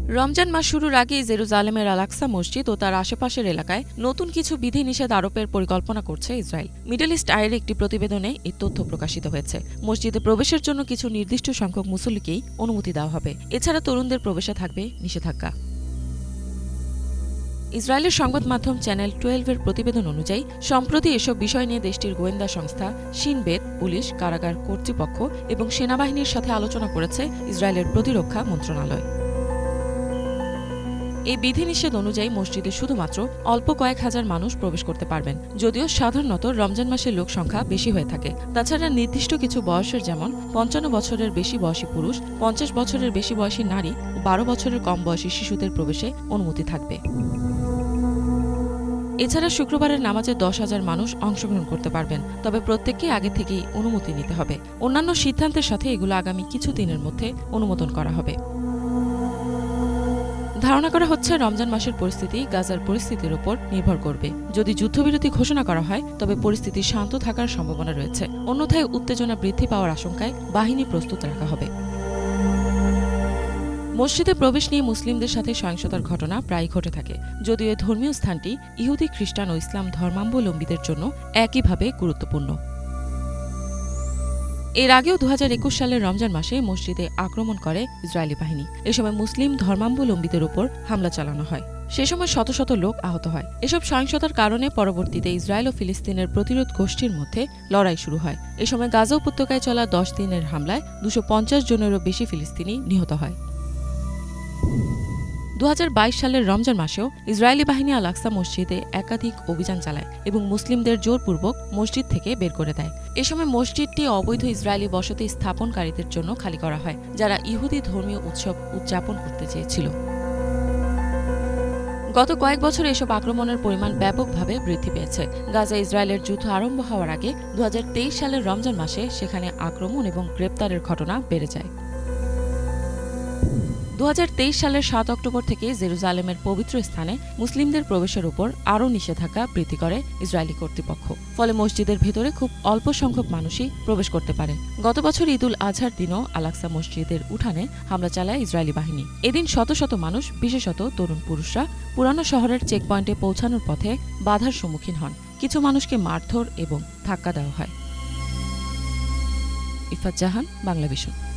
রমজান মাস শুরুর আগেই জেরুজালেমের আল-আকসা মসজিদ ও তার আশেপাশের এলাকায় নতুন কিছু বিধিনিষেধ আরোপের পরিকল্পনা করছে ইসরায়েল। মিডল ইস্ট আইয়ের একটি প্রতিবেদনে এই তথ্য প্রকাশিত হয়েছে। মসজিদে প্রবেশের জন্য কিছু নির্দিষ্ট সংখ্যক মুসল্লিকেই অনুমতি দেওয়া হবে। এছাড়া তরুণদের প্রবেশে থাকবে নিষেধাজ্ঞা। ইসরায়েলের সংবাদ মাধ্যম চ্যানেল 12-এর প্রতিবেদন অনুযায়ী সম্প্রতি এসব বিষয় নিয়ে দেশটির গোয়েন্দা সংস্থা শিন বেত, পুলিশ, কারাগার কর্তৃপক্ষ এবং সেনাবাহিনীর সাথে আলোচনা করেছে ইসরায়েলের প্রতিরক্ষা মন্ত্রণালয়। এই বিধিনিষেধ অনুযায়ী মসজিদে শুধুমাত্র অল্প কয়েক হাজার মানুষ প্রবেশ করতে পারবেন, যদিও সাধারণত রমজান মাসের লোক সংখ্যা বেশি হয়ে থাকে। তাছাড়া নির্দিষ্ট কিছু বয়সের, যেমন 55 বছরের বেশি বয়সী পুরুষ, 50 বছরের বেশি বয়সী নারী ও 12 বছরের কম বয়সী শিশুদের প্রবেশে অনুমতি থাকবে। এছাড়া শুক্রবারের নামাজে 10,000 মানুষ অংশগ্রহণ করতে পারবেন, তবে প্রত্যেককে আগে থেকেই অনুমতি নিতে হবে। অন্যান্য সিদ্ধান্তের সাথে এগুলো আগামী কিছু দিনের মধ্যে অনুমোদন করা হবে। ধারণা করা হচ্ছে রমজান মাসের পরিস্থিতি গাজার পরিস্থিতির উপর নির্ভর করবে। যদি যুদ্ধবিরতি ঘোষণা করা হয় তবে পরিস্থিতি শান্ত থাকার সম্ভাবনা রয়েছে, অন্যথায় উত্তেজনা বৃদ্ধি পাওয়ার আশঙ্কায় বাহিনী প্রস্তুত রাখা হবে। মসজিদে প্রবেশ নিয়ে মুসলিমদের সাথে সহিংসতার ঘটনা প্রায় ঘটে থাকে, যদিও এই ধর্মীয় স্থানটি ইহুদি, খ্রিস্টান ও ইসলাম ধর্মাবলম্বীদের জন্য একইভাবে গুরুত্বপূর্ণ। এর আগেও 2021 সালের রমজান মাসে মসজিদে আক্রমণ করে ইসরায়েলি বাহিনী। এ সময় মুসলিম ধর্মাবলম্বীদের উপর হামলা চালানো হয়। সে সময় শত শত লোক আহত হয়। এসব সহিংসতার কারণে পরবর্তীতে ইসরায়েল ও ফিলিস্তিনের প্রতিরোধ গোষ্ঠীর মধ্যে লড়াই শুরু হয়। এ সময় গাজা উপত্যকায় চলা 10 দিনের হামলায় 250 জনেরও বেশি ফিলিস্তিনি নিহত হয়। 2022 সালের রমজান মাসেও ইসরায়েলি বাহিনী আল-আকসা মসজিদে একাধিক অভিযান চালায় এবং মুসলিমদের জোরপূর্বক মসজিদ থেকে বের করে দেয়। এ সময় মসজিদটি অবৈধ ইসরায়েলি বসতি স্থাপনকারীদের জন্য খালি করা হয়, যারা ইহুদি ধর্মীয় উৎসব উদযাপন করতে চেয়েছিল। গত কয়েক বছরে এসব আক্রমণের পরিমাণ ব্যাপকভাবে বৃদ্ধি পেয়েছে। গাজা ইসরায়েলের যুদ্ধ আরম্ভ হওয়ার আগে 2023 সালের রমজান মাসে সেখানে আক্রমণ এবং গ্রেপ্তারের ঘটনা বেড়ে যায়। 2023 সালের 7 অক্টোবর থেকে জেরুজালেমের পবিত্র স্থানে মুসলিমদের প্রবেশের উপর আরও নিষেধাজ্ঞা বৃদ্ধি করে ইসরায়েলি কর্তৃপক্ষ। ফলে মসজিদের ভেতরে খুব অল্প সংখ্যক মানুষই প্রবেশ করতে পারে। গত বছর ঈদুল আজহার দিনও আল-আকসা মসজিদের উঠানে হামলা চালায় ইসরায়েলি বাহিনী। এদিন শত শত মানুষ, বিশেষত তরুণ পুরুষরা পুরানো শহরের চেকপয়েন্টে পৌঁছানোর পথে বাধার সম্মুখীন হন। কিছু মানুষকে মারধর এবং ধাক্কা দেওয়া হয়। ইফাত জাহান, বাংলা ভিশন।